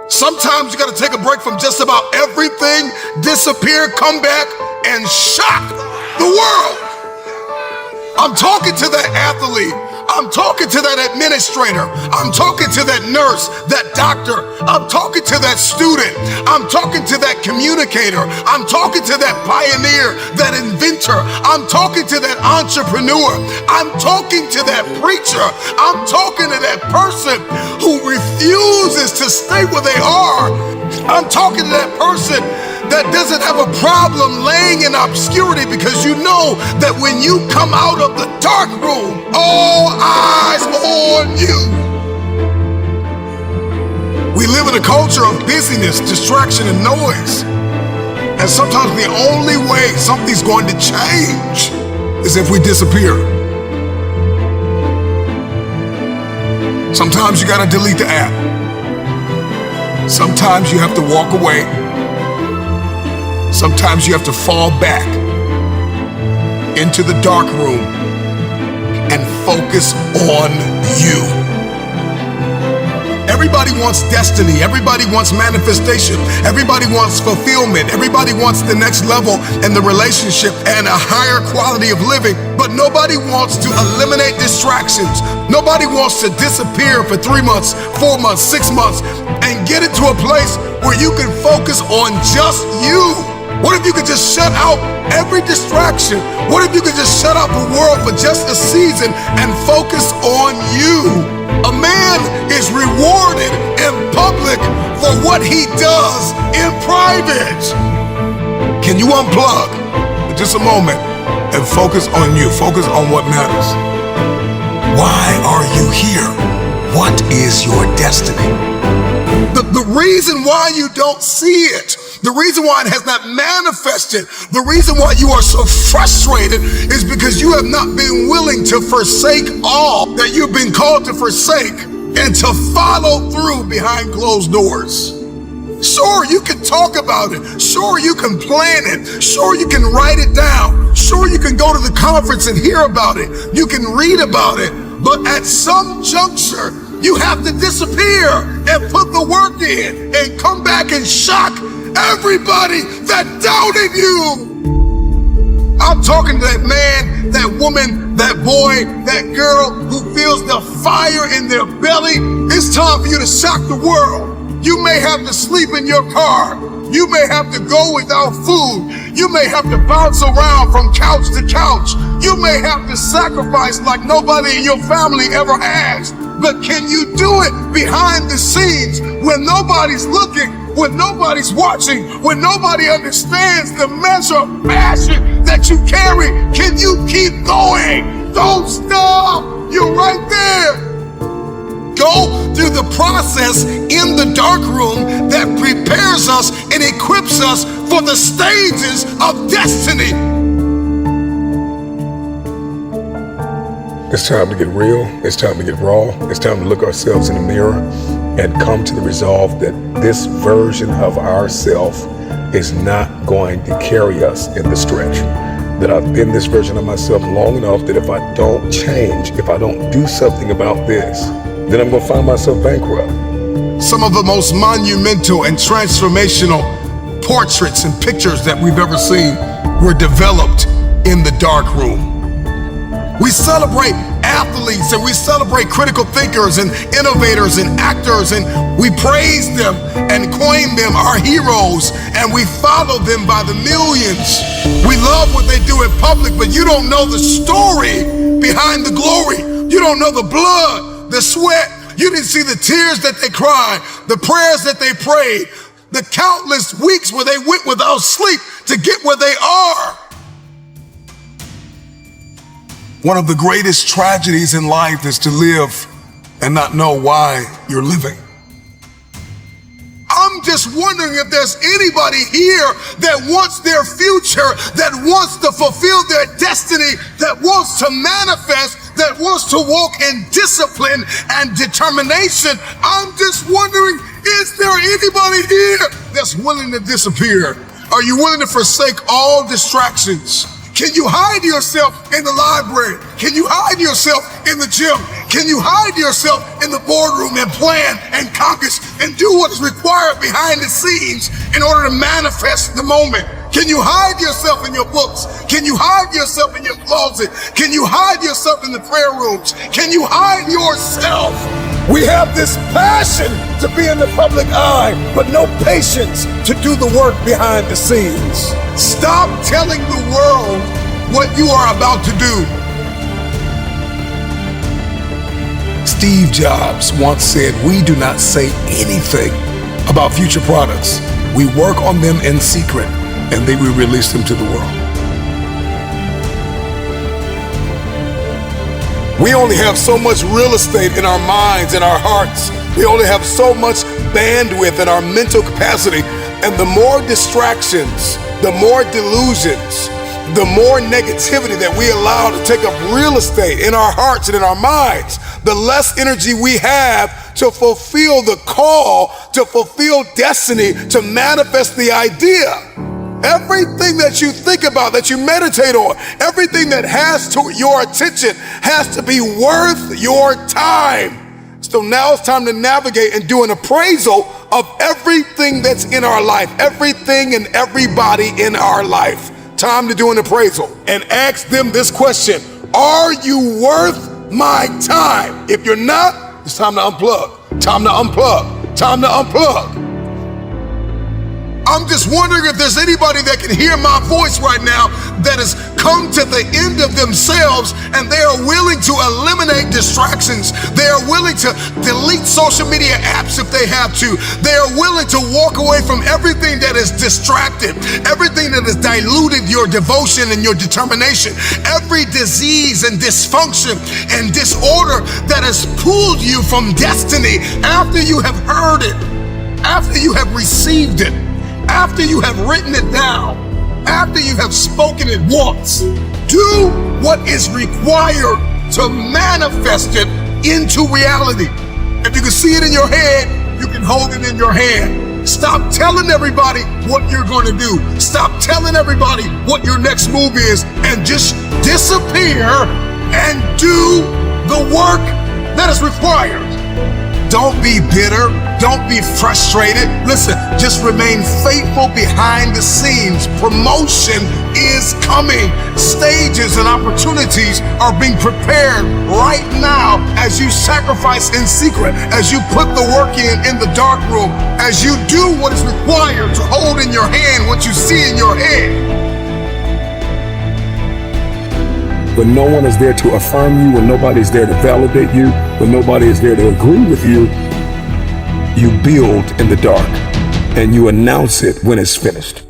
Sometimes you got to take a break from just about everything, disappear, come back, and shock the world. I'm talking to that athlete. I'm talking to that administrator. I'm talking to that nurse, that doctor. I'm talking to that student. I'm talking to that communicator. I'm talking to that pioneer, that inventor. I'm talking to that entrepreneur. I'm talking to that preacher. I'm talking to that person who refuses to stay where they are. I'm talking to that person that doesn't have a problem laying in obscurity, because you know that when you come out of the dark room, all eyes on you. We live in a culture of busyness, distraction, and noise. And sometimes the only way something's going to change is if we disappear. Sometimes you gotta delete the app. Sometimes you have to walk away. Sometimes you have to fall back into the dark room and focus on you. Everybody wants destiny. Everybody wants manifestation. Everybody wants fulfillment. Everybody wants the next level in the relationship and a higher quality of living. But nobody wants to eliminate distractions. Nobody wants to disappear for 3 months, 4 months, 6 months, and get into a place where you can focus on just you. What if you could just shut out every distraction? What if you could just shut out the world for just a season and focus on you? A man is rewarded in public for what he does in private. Can you unplug for just a moment and focus on you? Focus on what matters. Why are you here? What is your destiny? The reason why you don't see it, the reason why it has not manifested, the reason why you are so frustrated is because you have not been willing to forsake all that you've been called to forsake and to follow through behind closed doors. Sure, you can talk about it. Sure, you can plan it. Sure, you can write it down. Sure, you can go to the conference and hear about it. You can read about it. But at some juncture, you have to disappear and put the work in and come back and shock everybody that doubted you. I'm talking to that man, that woman, that boy, that girl who feels the fire in their belly. It's time for you to shock the world. You may have to sleep in your car. You may have to go without food. You may have to bounce around from couch to couch. You may have to sacrifice like nobody in your family ever has. But can you do it behind the scenes when nobody's looking, when nobody's watching, when nobody understands the measure of passion that you carry? Can you keep going? Don't stop. You're right there. Go through the process in the dark room that prepares us and equips us for the stages of destiny. It's time to get real. It's time to get raw. It's time to look ourselves in the mirror and come to the resolve that this version of ourself is not going to carry us in the stretch. That I've been this version of myself long enough that if I don't change, if I don't do something about this, then I'm going to find myself bankrupt. Some of the most monumental and transformational portraits and pictures that we've ever seen were developed in the dark room. We celebrate athletes and we celebrate critical thinkers and innovators and actors, and we praise them and coin them our heroes, and we follow them by the millions. We love what they do in public, but you don't know the story behind the glory. You don't know the blood, the sweat. You didn't see the tears that they cried, the prayers that they prayed, the countless weeks where they went without sleep to get where they are. One of the greatest tragedies in life is to live and not know why you're living. I'm just wondering if there's anybody here that wants their future, that wants to fulfill their destiny, that wants to manifest, that wants to walk in discipline and determination. I'm just wondering, is there anybody here that's willing to disappear? Are you willing to forsake all distractions? Can you hide yourself in the library? Can you hide yourself in the gym? Can you hide yourself in the boardroom and plan and conquer and do what is required behind the scenes in order to manifest the moment? Can you hide yourself in your books? Can you hide yourself in your closet? Can you hide yourself in the prayer rooms? Can you hide yourself? We have this passion to be in the public eye, but no patience to do the work behind the scenes. Stop telling the world what you are about to do. Steve Jobs once said, "We do not say anything about future products. We work on them in secret, and then we release them to the world." We only have so much real estate in our minds and our hearts. We only have so much bandwidth in our mental capacity. And the more distractions, the more delusions, the more negativity that we allow to take up real estate in our hearts and in our minds, the less energy we have to fulfill the call, to fulfill destiny, to manifest the idea. Everything that you think about, that you meditate on, everything that has to your attention has to be worth your time. So now it's time to navigate and do an appraisal of everything that's in our life, everything and everybody in our life. Time to do an appraisal and ask them this question: are you worth my time? If you're not, it's time to unplug. Time to unplug. Time to unplug. I'm just wondering if there's anybody that can hear my voice right now that has come to the end of themselves and they are willing to eliminate distractions. They are willing to delete social media apps if they have to. They are willing to walk away from everything that is distracted, everything that has diluted your devotion and your determination, every disease and dysfunction and disorder that has pulled you from destiny after you have heard it, after you have received it, after you have written it down, after you have spoken it once. Do what is required to manifest it into reality. If you can see it in your head, you can hold it in your hand. Stop telling everybody what you're going to do. Stop telling everybody what your next move is, and just disappear and do the work that is required. Don't be bitter. Don't be frustrated. Listen, just remain faithful behind the scenes. Promotion is coming. Stages and opportunities are being prepared right now as you sacrifice in secret, as you put the work in the dark room, as you do what is required to hold in your hand what you see in your head. When no one is there to affirm you, when nobody's there to validate you, when nobody is there to agree with you, you build in the dark and you announce it when it's finished.